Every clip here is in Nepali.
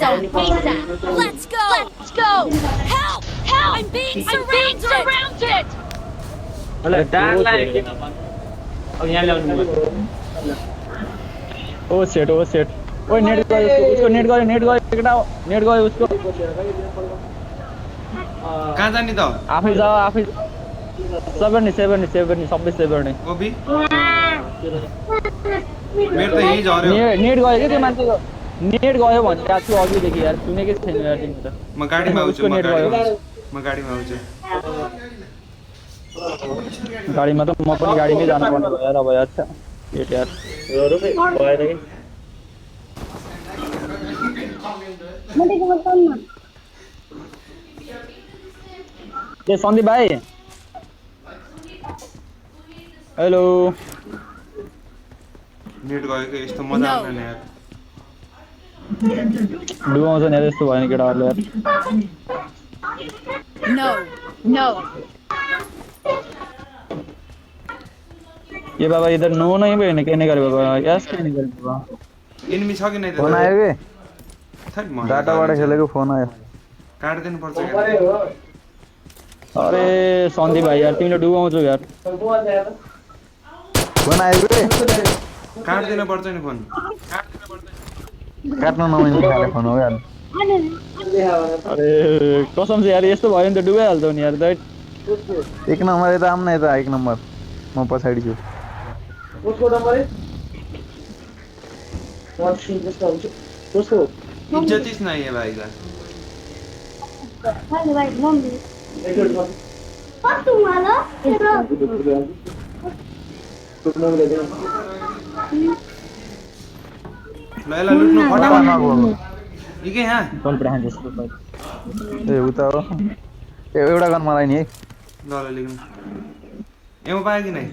Don't hate that. Let's go. Let's go. Help! Help! I'm being surrounded. होला डाल लाग्यो अब यहाँ ल्याउनु ओ सेट ओए नेट गयो उसको नेट गयो केटा नेट गयो उसको कहाँ जाने त आफै जाऊ सेभर नि सबै सेभर नि ओबी मेरो त यही झर्यो नेट गयो के त्यो मान्छेको नेट गयो भने आज छु अघिदेखि यार सुनेकै छैन यार तिमी त म गाडीमा आउँछु म गाडीमा आउँछु गाडीमा त म पनि गाडीमै जानु पर्ने भयो यार अब यार केट यार रुपे भएन के सन्दीप भाइ हेलो नेट गयो के यस्तो मजा आउँदैन यार डुबाउँछ नि यस्तो भएन केटाहरूले यार No. ये बाबा इधर नो नहीं बहने कहने कर बाबा यस कहने कर बाबा एनिमी छ कि नै त फोन आयो के थट म डाटाबाट खेलेको फोन आयो काट दिनु पर्छ यार अरे सन्दीप भाइ यार तिमीले डुबाउँछौ यार फोन आयो के काट दिनु पर्छ नि फोन काट्न नमिल्ने खाले फोन हो यार अरे कसम से यार यस्तो भयो नि त डुबाइहाल्छौ नि यार दैट एक नम्बर यता आउन न यता एक नम्बर म पछाडि छु इज्जत ही नहीं है भाई का लैला लुट्नु फटाफट ये के यहाँ कल ब्रान्ड जस्तो भाइ ए उता हो एउटा गन मलाई नि है ल ल लेख्नु एमो पायो कि नै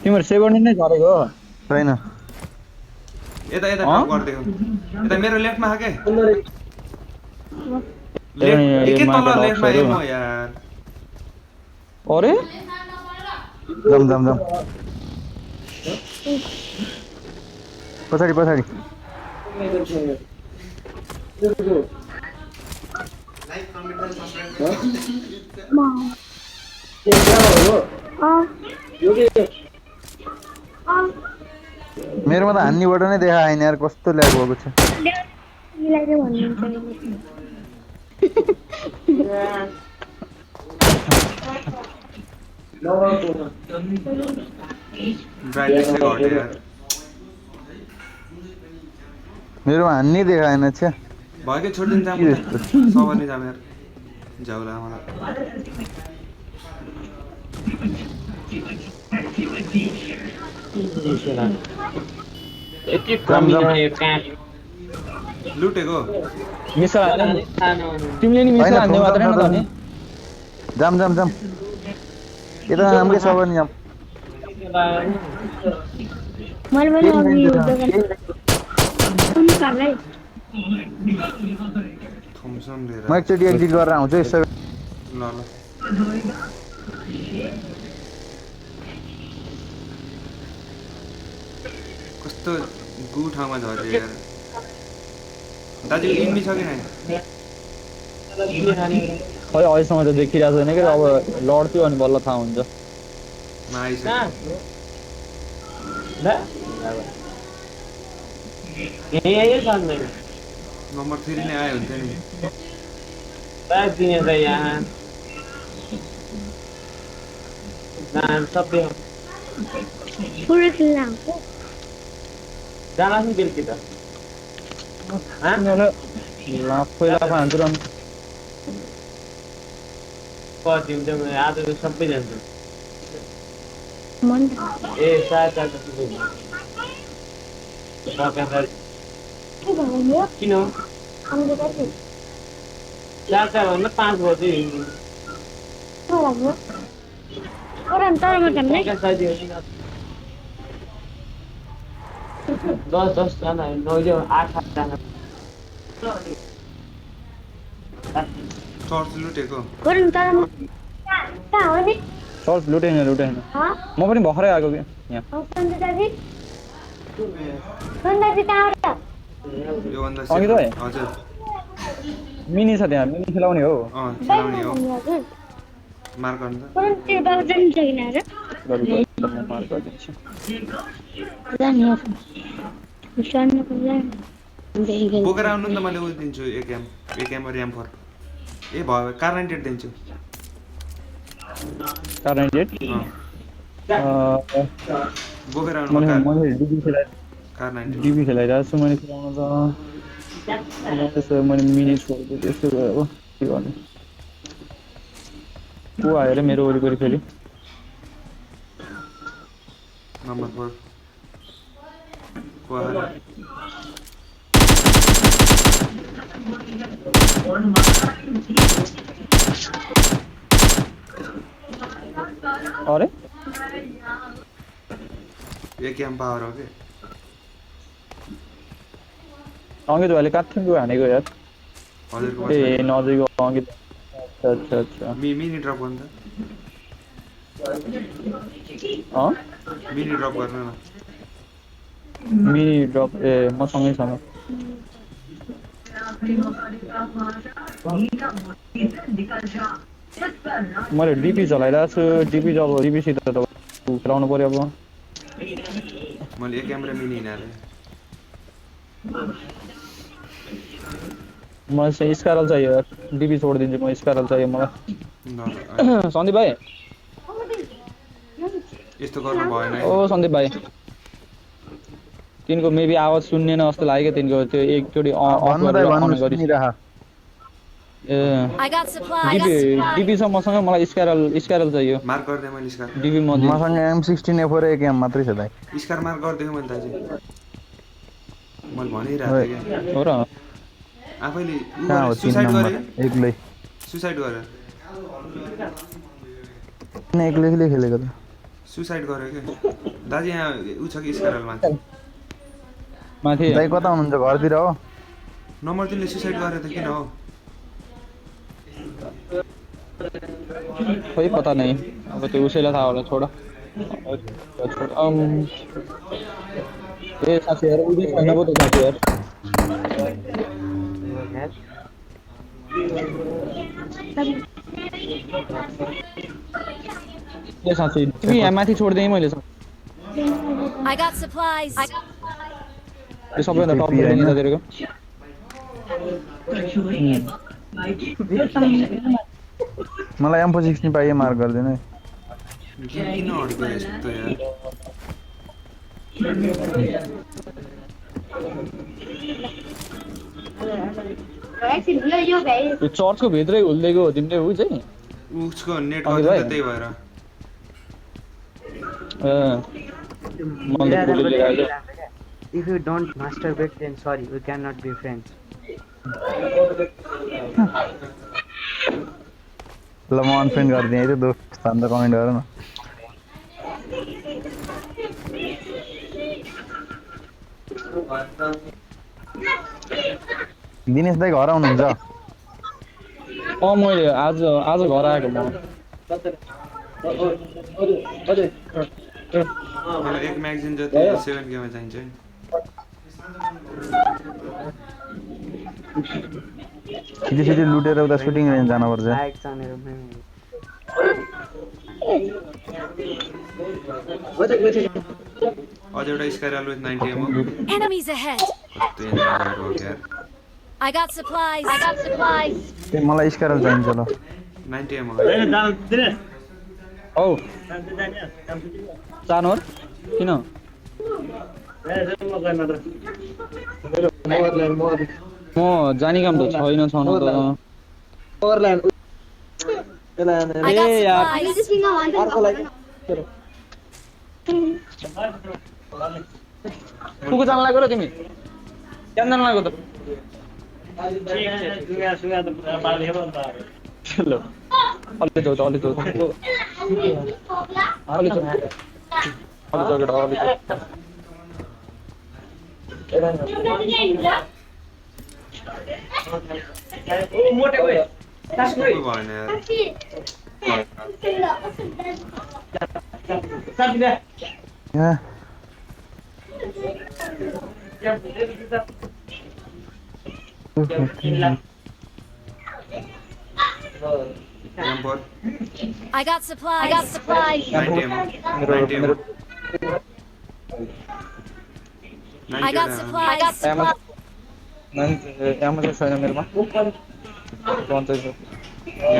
तिम्रो सेभर नै झरेको हो छैन यता यता टप गर्दियो यता मेरो लेफ्टमा हा के लेफ्ट एकै तल लेफ्टमा एमो यार अरे जम पछाडि पछाडि मेरोमा त हान्नीबाट नै देखा आएन यार कस्तो ल्याग भएको छ ब्राइटनेस से घट्यो यार मेरोमा हान्नी देखाएन छ भयो के छोडिदिन जाम सबैले जाम यार जाउला मलाई यति कमी यो काट लुटेको मिसा तिमीले नि मिसा हान्ने मात्रै न त नि जाम यता नामकै सबै नि जाम मैले पनि अघि थम्सन लिएर म एकचोटि एडिट गरेर आउँछु यसो ल कस्तो गु ठाउँमा झर्यो यार दाजु इन्मी छ कि नै खै अहिलेसम्म त देखिरहेको छैन कि अब लड्थ्यो अनि बल्ल थाहा हुन्छ नाइस यही सामने नम्बर 3 नै आयो हुन्थ्यो नि बैठ दिने त यहाँ नाम सबै पुरै खेल्न जाना नि बेलुकी त पहिला हान्छु र कति हुन्छ आज त सबै जान्छ मन ए सायद किन चार भन्दा 5 बजे दस जना 9 8 जना चर्च लुटेको सर्च लुटेन म पनि भर्खरै आएको कि यहाँ यो भन्दा अघि त हजुर मिनी छ त्यहाँ मिनी खेलाउने हो खेलाउने हो मार्क गर्नु त पण ते बाबा जान्छ कि न ल म मार्क गरिदिन्छु जाने हो जाने को जाने बोकेर आउनु नि त मैले उयो दिन्छु एकेएम र एम4 ए भयो कार 98 दिन्छु कार 98 बोकेर आउनु मैले डिबी खेलाइ कार 98 डिबी खेलाइरहेको छु मैले खेलाउन त त्यसो मैले मिनी छोड्दै त्यसो भयो के गर्नु को आयो र मेरो वरिपरि फेरि नम्बर 4 को आएर अरे एकेएम पावर हो के अङ्कित भाइले काठमाडौँ हानेको यार हजुरको ए नजिकको अङ्कित अच्छा अच्छा मिनी ड्रप गर्नु त मिनी ड्रप गर्न न मिनी ड्रप ए मसँगै छ मैले डिपी चलाइरहेको छु डिपी जब डिपीसित त खेलाउनु पर्यो अब मैले एकेएम र मिनी हिँडाले मलाई चाहिँ स्कारल चाहियो यार डिपी छोडिदिन्छु म स्कारल चाहियो मलाई सन्दीप भाइ यस्तो गर्नु भएन ओ सन्दीप भाइ तिनको मेबी आवाज सुन्नेन जस्तो लाग्यो तिनको त्यो एकचोटि अफ गरेर अन गरि I got supplies. डिपी छ मसँग मलाई स्कारल चाहियो मार्क गर्दै मैले स्कार डिपी मसँग M16 A4 एकेएम मात्रै छ दाइ स्कार मार्क गरिदिएको मैले दाजु मैले भनिरहेको थिएँ क्या हो र आफैले कहाँ हो 3 सुसाइड नम्बर गरे एक्लै सुसाइड गरे एक्लै खेलेको त सुसाइड गर्यो के दाजु यहाँ उ छ कि स्कारल माथि माथि दाइ कता हुनुहुन्छ घरतिर हो नम्बर 3 ले सुसाइड गरे त किन हो खोइ पता नहीं अब त्यो उसैलाई थाहा होला छोड ए साथीहरु उही छैन पो त साथीहरु ए साथी तिमी यहाँ माथि छोड्दै मैले I got supplies. यो सबैभन्दा टप बिल्डिङ छ तेरोको मलाई M16 पाइए मार्क गर्दैन है किन अड्क्यो यस्तो यार यो चर्चको भित्रै हुल्देको हो तिमीले उ चाहिँ उसको नेट गर्दै त त्यही भएर If you don't masturbate, then sorry, we cannot be friends. ल म अनफ्रेन्ड गरिदिएँ है त दोस्त अन्त कमेन्ट गर न दिनेश दाइ घर आउनुहुन्छ मैले आज घर आएको म मलाई एक म्यागजिन जति 7K मा चाहिन्छ नि सिधै लुटेर उता सुटिङ रेन्ज जानुपर्छ Likes on your memory. अझ एउटा स्काइरल विथ 90 एमो Enemies ahead. कस्तो एनिमी हो यार I got supplies. I got supplies. त्यही मलाई स्कारल चाहिन्छ ल 90 एमो औ जानु किन म जाने काम त छैन छन त I got ए यार supplies. कुको जान लाग्यो र तिमी केन जान लाग्यो त ल अलि जाऊ अलि जाऊ अलि जाऊ मोटे भए भएन यहाँ M4 I got supplies. I got supplies. 90 ammo मेरो 90 ammo मेरो 90 I got वटा supplies. I got एमो supplies. एमो चाहिँ छैन मेरोमा पञ्चायत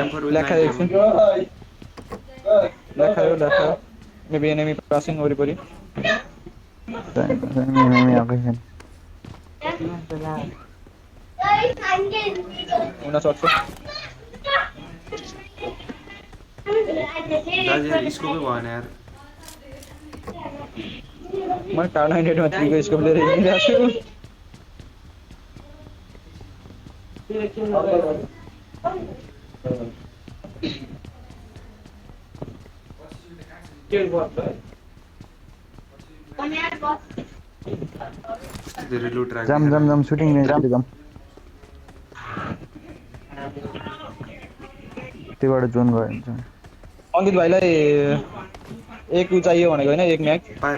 M4 with लेखा 90 एकछिन ammo लेखा मेबी एनिमी पासिङ वरिपरि एनिमी आएको छैन हुन सक्छ दाजुहरु स्कोपै भएन यार म कार 98 मा 3 को स्कोप लिएर हिँडिरहेको छु कस्तो धेरै लुट राख्यो जाम जाम जाम सुटिङ रेन्जतिर जाम त्योबाट जोन गयो भने चाहिँ अङ्कित भाइलाई एक चाहियो भनेको हैन एक म्याच पाए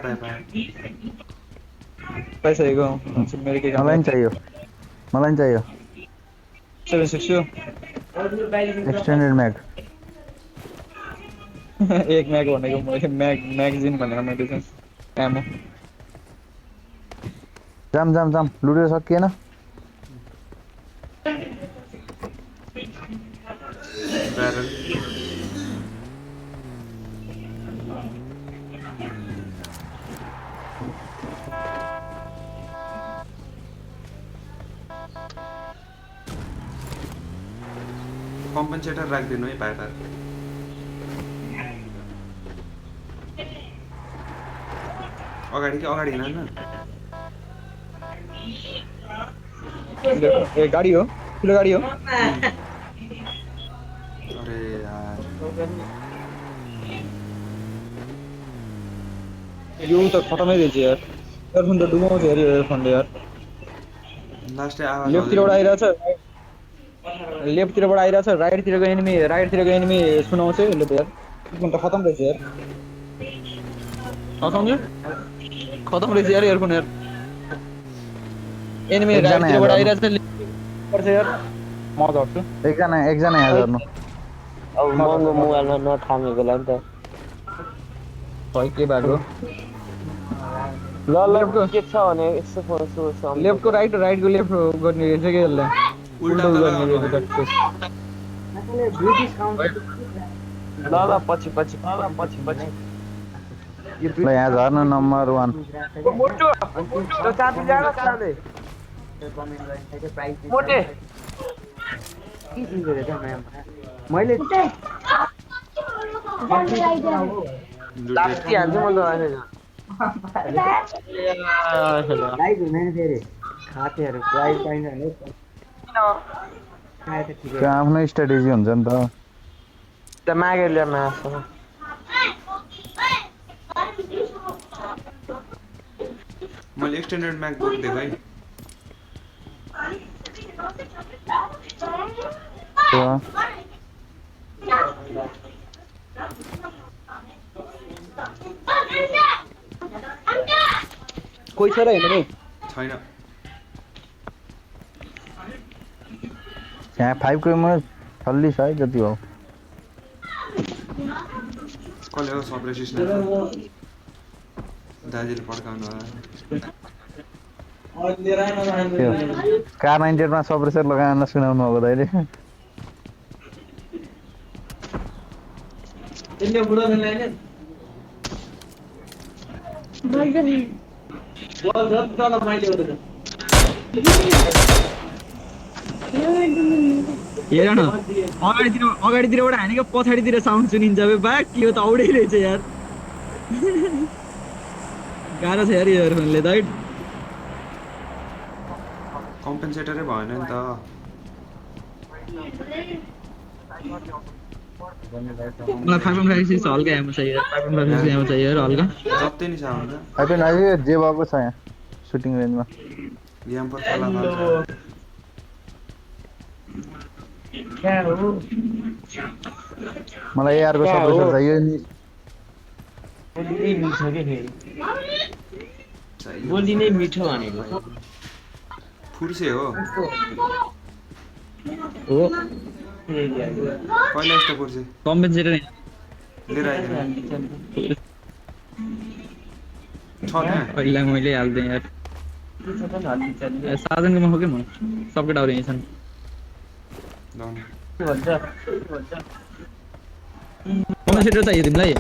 पाइसकेको मेरो के काम मलाई नि चाहियो 762 एक्सटेन्डेड म्याग एक म्याग भनेको मैले म्यागजिन भनेर मैले चाहिँ एमो जाम जाम जाम लुटेर सकिएन ब्यारल कम्पनसेटर राखिदिनु है पाए अगाडि हिँड न ए गाडी हो ठुलो गाडी हो अरे यार यो त खतमै रहेछ यार इयरफोन त डुबाउँछ यार इयरफोनले यार लास्टै आवाज लेफ्टतिरबाट आइरहेछ राइटतिरको एनिमी सुनाउँछ यसले त यार इयरफोन त खतम रहेछ यार नसम्झ्यो खतम रहेछ यार इयरफोन यार एनिमी राइटतिरबाट आइरहेछ पर्छ यार म झर्छु एकजना यहाँ झर्नु अब महँगो मोबाइलमा नथामेको लागि त खै के भएको ल के छ भने यसो फोन लेफ्टको राइटको लेफ्ट गर्ने रहेछ कि यसले उल्टा गर्ने रहेछ ब्रिटिश काउन्टर ल पछि ल यहाँ झर्नु नम्बर 1 मोटो चाबी ल्याएर साले मोटे के चिज रहेछ म्याम मैले लास्टी हाल्छु म प्राइज हुँदैन फेरि खातेहरू प्राइज पाइन्छ भने खाए त ठिकै त्यो आफ्नो स्ट्राटेजी हुन्छ नि त मागेर ल्याएर मासु मैले एक्सटेन्डेड म्याग बोकिदिएको है कोही छ र हेर्नु छैन यहाँ 5 को म 46 है जति हो कसले हो सप्रेसिस दाजुले पड्काउनु त्यो कार 98 मा सप्रेसर लगाउन सुनाउनु हो दाइले हेर न अगाडितिरबाट हानेको पछाडितिर साउन्ड सुनिन्छ बे बा के हो त औडै रहेछ यार गाह्रो छ यार इयरफोनले त कम्पेन्सेटरै भएन नि त मलाई 5.56 हल्का एमो चाहियो 5.56 एमो चाहियो यार हल्का जति नि छ हुन्छ अहिले अहिले जे भएको छ यहाँ सुटिङ रेन्जमा यहाँ पर चला हाल्छ मलाई एआर को सप्रेसर चाहियो नि मिठो के बोली नै मिठो भनेको फुर्से हो हो कहिले यस्तो पर्छ कम्पेन्सेटर लिएर आइदिनु छ त्यहाँ पहिला मैले हाल्दिएँ यार साधनको हो कि म सबकै डाउरे यहीँ छन् लाउनु कम्पेन्सेटर चाहियो तिमीलाई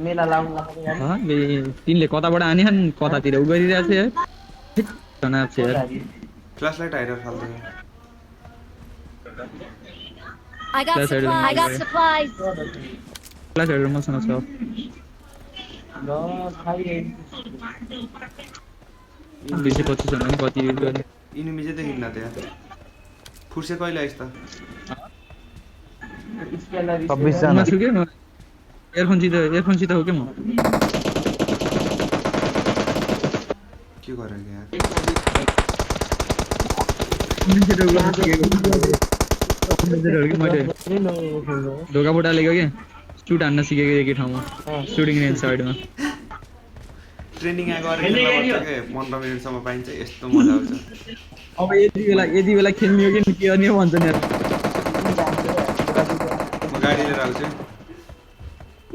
मेला लाउनु तिमीले कताबाट आनिहान् कतातिर उ गरिरहेको छ यार तनाव छ यार फ्ल्यास लाइट हाइडर फाल्दै I got That's supplies. right. I got supplies. क्लासहरू मसँग छ बिस 25 जना पनि कति युज गर्ने इनिमी चाहिँ देखिन्न त्यहाँ फुर्से कहिले आइस् त 26 जना छु के म एयरफोनसित हो के म के गरेर यार ढोकाबाट हालेको क्या सुट हान्न सिकेको एकै ठाउँमा सुटिङ रेन्ज साइडमा ट्रेनिङ गरेर खेल्न पर्छ के 15 मिनेटसम्म पाइन्छ यस्तो मजा आउँछ अब यति बेला खेल्ने हो कि के गर्ने हो भन्छ नि यार म गाडी लिएर आउँछु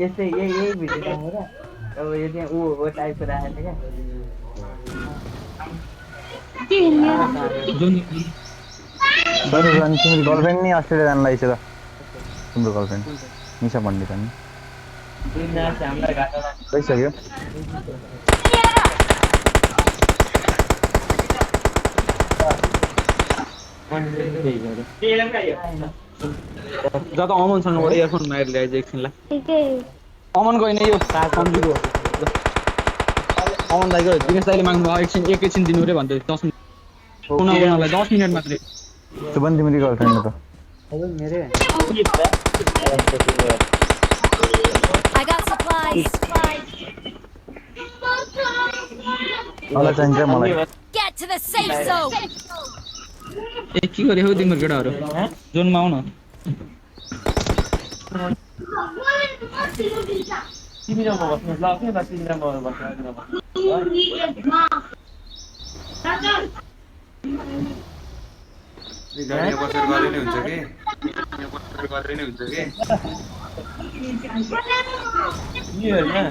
यस्तै यही भिडियो राखेर अब यो चाहिँ ऊ टाइपको राखेको क्या जुन बरु अनि तिम्रो गर्लफ्रेन्ड नि अस्ट्रेलिया जान लागेछ त तिम्रो गर्लफ्रेन्ड निशा पण्डित अनि गइसक्यो जता अमनसँगबाट इयरफोन माएर ल्याएछ एकछिनलाई अमन गएन यो सम्झिको अमन दाइको दिनेश दाइले माग्नु एकैछिन दिनु रे भन्दै 10 मिनट 10 मिनट मात्रै त्यो पनि तिम्रो गर्लफ्रेन्ड हो त मेरो I got supplies. मलाई चाहिन्छ मलाई Get to the safe zone. ए के गरे हो तिम्रो केटाहरू जोनमा आउ न तिमी र म बस्नु ल के बस तिमी र म बस्नु गाडीमा बसेर गरे नै हुन्छ के नि हैन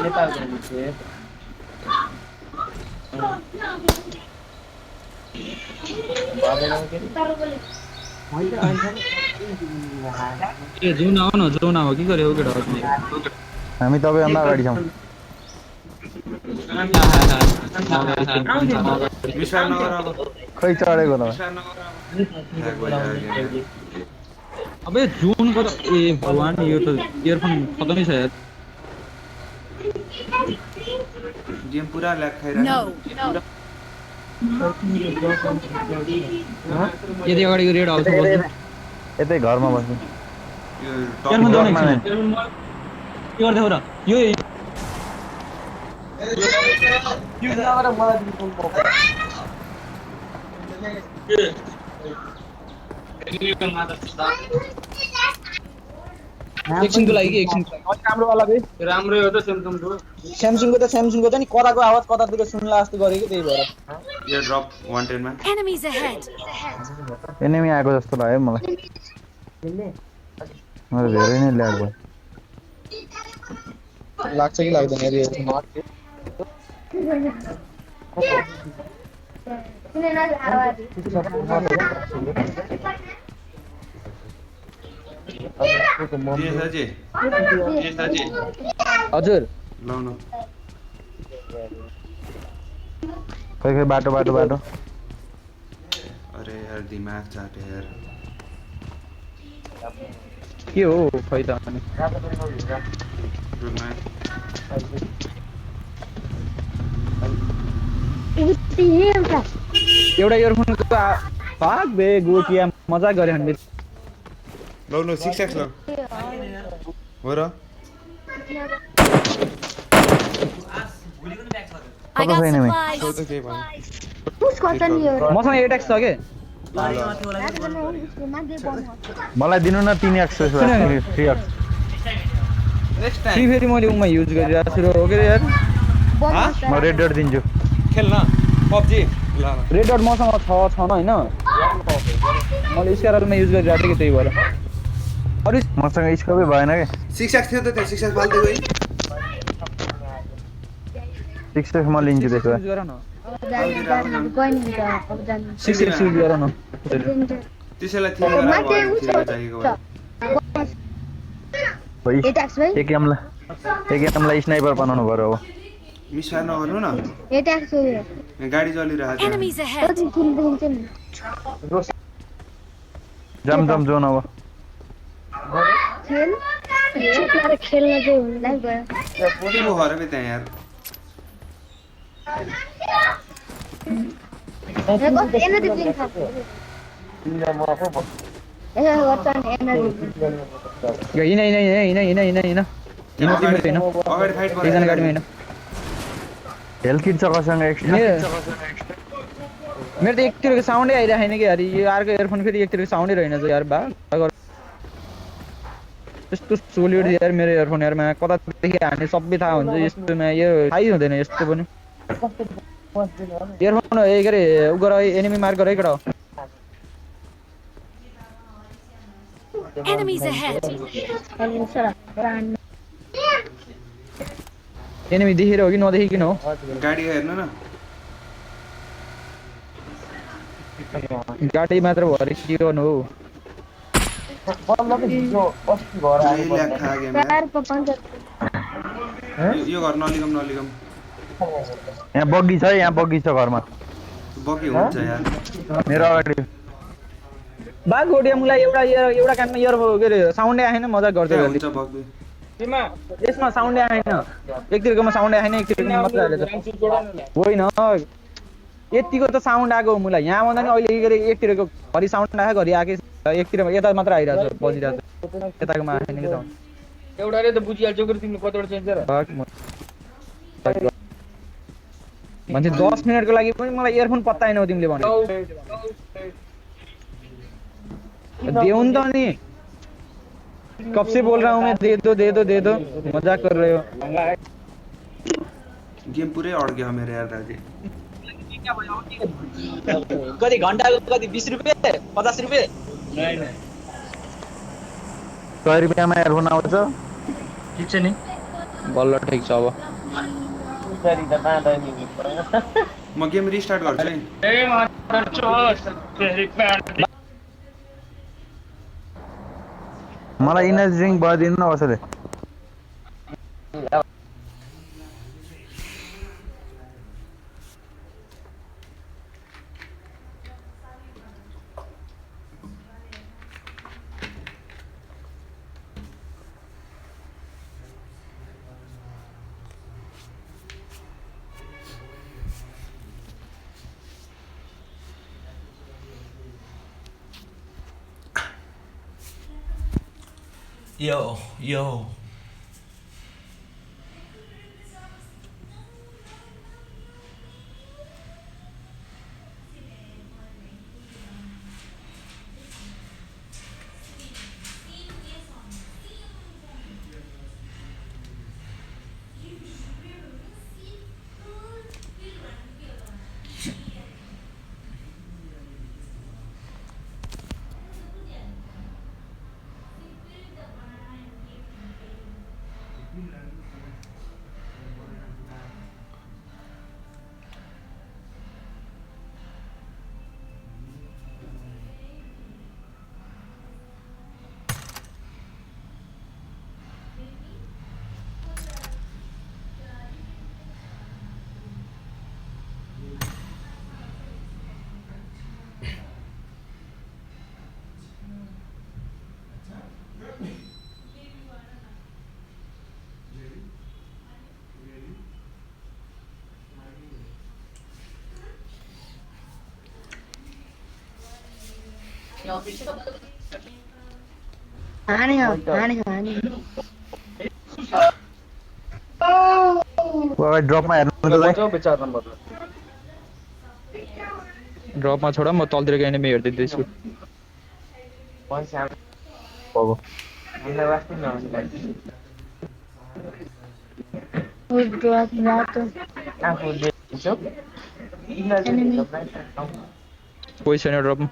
नेपाल जान्छ ए जोन आउ न जोन आऊ के गरे हो केटाहरू हामी तपाईँभन्दा अगाडि छौँ विश्वास नगर अब खै चढेको त अबे जोनको त ए भगवान यो त इयरफोन खतमै छ यार गेम पुरा ल्याग खाइरहेको No. यति अगाडिको रेड हाउसमा बस्नु यतै घरमा बस्नु यो इयरफोन जोन डरमा एकछिन के गर्दै हो र यो एकछिनको लागि राम्रो वाला बे राम्रै हो त स्यामसङको त नि कताको आवाज कतातिर सुन्ला जस्तो गरेको त्यही भएर यो ड्रप 110 मा Enemies ahead. एनिमी आएको जस्तो लाग्यो मलाई मलाई धेरै नै ल्याग भयो लाग्छ कि लाग्दैन यार यो हजुर लाउनु खै खै बाटो अरे यार दिमाग चाटे यार के हो खै त अनि रुकमा एउटा इयरफोनको भाग बे गोकिया मजा गरे हामीले लौ 6x लौ हो र I got enemy. supplies. त्यो त केही भएन मसँग 8x छ के मलाई दिनु न 3x 3x next free time फेरि मैले उमा युज गरिरहेको छु र हो के यार म रेड डट दिन्छु खेल्न पब्जी ल रेड डट मसँग छ छैन हैन मैले स्क्यारलमा युज गरिरहेको थिएँ कि त्यही भएर अरू मसँग स्कोपै भएन के 6x थियो त त्यहाँ 6x फाल्दै गयो 6x म लिन्छु त्यसो भए युज गर न Go 6x युज गर न त्यसैलाई 3 गरेर भयो 3 चाहिएको भयो एक एमलाई स्नाइपर बनाउनु पर्यो अब मिसफायर नगर्नु न गाडी चलिरहेको छ Enemies ahead! जम जोन अब खेल्न चाहिँ हुँदैन के भयो हरे बे त्यहाँ यार हिँड अगाडि फाइट एकजना गाडीमा हिँड हेल्थ किट छ कसँग एक्स्ट्रा मेरो त एकतिरको साउन्डै आइरहेको छैन कि यार यो अर्को इयरफोन फेरि एकतिरको साउन्डै रहेन यार बा यस्तो सोलिड यार मेरो इयरफोन यारमा कतादेखि हाने सबै थाहा हुन्छ यस्तोमा यो थाहै हुँदैन यस्तो पनि इयरफोन हो के अरे उ गर एनिमी मार्क गर एकटा Enemies ahead! एनिमी देखेर हो कि नदेखिकन हो गाडी हेर्नु न गाडी मात्र भयो अरे के गर्नु हो यो घर नलिगम यहाँ बग्गी छ घरमा बगी हुन्छ यार मेरो अगाडि बाघ घोडिया मलाई एउटा कानमा इयर के अरे साउन्डै आएन मजाक गर्दै त्यहाँ गर्दै हुन्छ बगी यसमा साउन्डै आएन एकतिरकोमा साउन्ड आएन एकतिरकोमा मात्र आएछ होइन यतिको त साउन्ड आएको मलाई यहाँ आउँदा नि अहिले के अरे एकतिरको घरि साउन्ड आयो घरि आएकै एकतिर यता मात्र आइरहेको छ बजिरहेको छ यताकोमा आएन कि साउन्ड एउटाले त बुझिहाल्छौ कि तिमीले कतिवटा चेन्ज गर मान्छे 10 मिनेटको लागि पनि मलाई इयरफोन पत्ताएनौ तिमीले भने देऊ नि त नि कब से बोल रहा हूँ मैं दे दो मजाक कर रहे हो गेम पुरै अड्क्यो मेरो यार दाजु कति घन्टाको कति 20 रुपैयाँ 50 रुपैयाँ 100 रुपियाँमा इयरफोन आउँछ ठिक छ नि बल्ल ठिक छ अब म गेम रिस्टार्ट गर्छु है मलाई इनर्जी ड्रिङ्क भइदिनु न कसैले Yo. ड्रपमा हेर्नु ड्रपमा छोड म तलतिर गएन मे हेर्दैछु कोही छैन ड्रपमा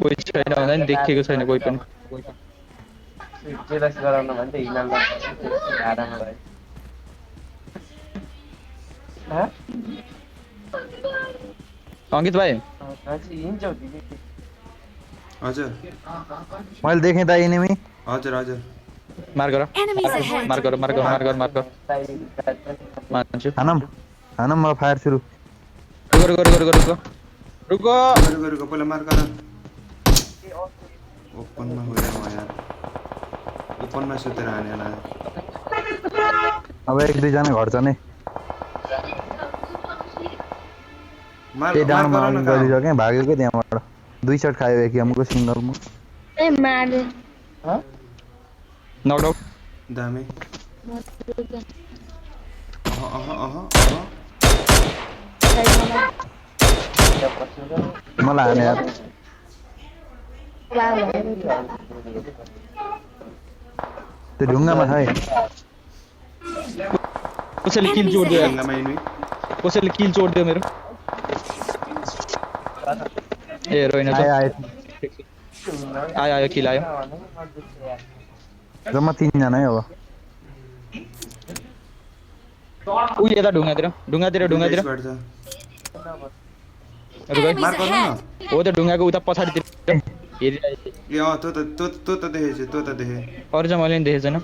कोही छैन भन्दा नि देखेको छैन कोही पनि जेलस गराउन भन्दै हिँड्न भाडामा भयो अङ्कित भाइ हिँड्छौ हजुर मैले देखेँ त एनिमी हजुर हजुर मार गर Enemies ahead! मार गर मान्छु हानम हानम मलाई फायर सुरु रुको गरे गरेको पहिला मार गर ओपनमा होइन यार ओपनमा सुतेर हानेला अब एक दुईजना घट्छ नै मार त्यही डाउनमा गर न अघि गरिसकेँ भाग्यो क्या त्यहाँबाट 2 शट खायो एकिएमको सिङ्गलमा ए मारे नक आउट दामी मलाई हाने यार त्यो ढुङ्गामा छ है कसैले किल जोडिदियो यार ढुङ्गामा एनिमी कसैले किल जोडिदियो मेरो ए रोइन आयो आयो किल आयो जम्मा 3 जना है अब उ यता ढुङ्गातिर स्क्वाड छ Enemies मार गर्नु न ahead! हो त ढुङ्गाको उता पछाडितिर हेरिरहेको ए तँ त देखेछु तँ त देखे अरू चाहिँ मैले नि देखेको छैन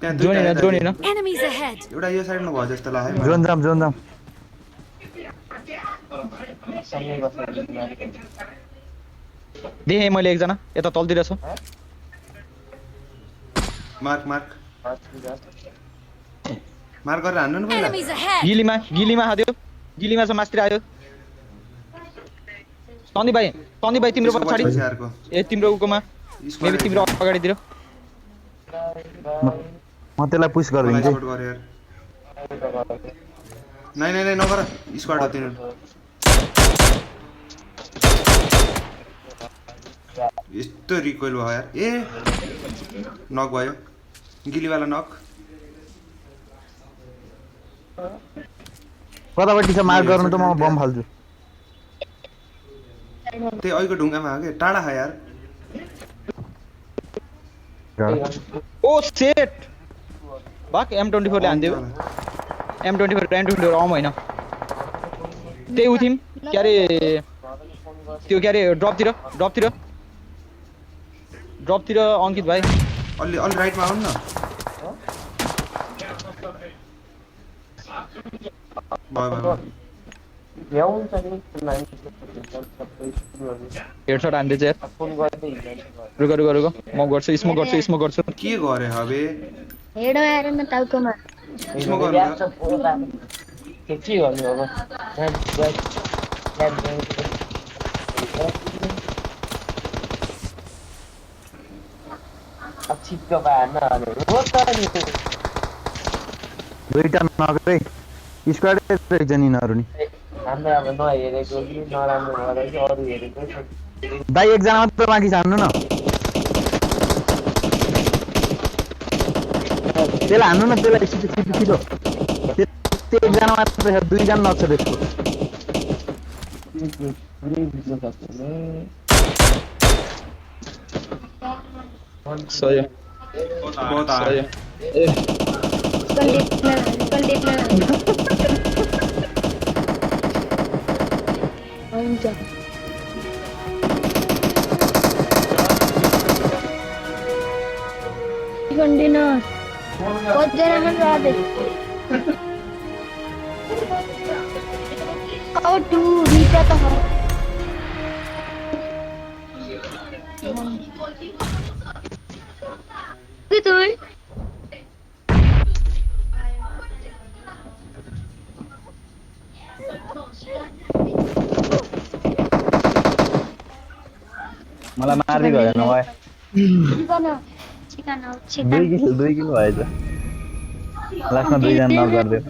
त्यहाँ दुईटा जोडिन Enemies ahead! एउटा यो साइडमा भयो जस्तो लाग्यो है जोन जाम देखेँ मैले एकजना यता तलतिर छ मार्क गरेर हान्नु न पहिला Enemies ahead! गिलीमा हाद्यो गिलीमा छ मास्तिर आयो सन्दीप भाइ तिम्रो त्यसको पछाडि पछि अर्को ए तिम्रो उकोमा मेबी तिम्रो अगाडितिर म त्यसलाई पुश गरिदिन्छु सपोर्ट गरे यार नै नगर स्क्वाड हो तिनीहरू यस्तो रिकोइल भयो यार ए नक भयो गिलीवाला नक कतापट्टि छ मार्क गर्नु त म बम फाल्छु त्यही अहिलेको ढुङ्गामा हो कि टाढा खा यार ओ सेट बाक M24 ले हान्दियो M24 अम होइन त्यही उठिम के अरे त्यो के अरे ड्रपतिर अङ्कित भाइ अलि राइटमा आउनु न भयो हेडसट हान्दैछ यार रुको म गर्छु स्मोक गर्छु के गरे हबे हेड आएर न टाउकोमा स्मोक गर्नु के गर्नु अब छिटो बार्न हो त नि दुईटा नगरै स्क्वाडै रहेछ नि यिनीहरू नि हाम्रो अब नहेरेको कि नराम्रो भएर कि अरू हेरेको दाइ एकजना मात्र बाँकी छ हान्नु न त्यसलाई हान्नु न त्यसलाई छिटो त्यो एकजना मात्र छ दुईजना नक्छ त्यसको सही बहुत आयो कन्टेक्टमा हुन्छ कन्टेनर कतिजना मात्र आउँदै अब टु दुईटा त के तुई मलाई मार्दै गयो नभए चिकन 2 किलो भएछ लास्टमा दुईजना नक गरिदियो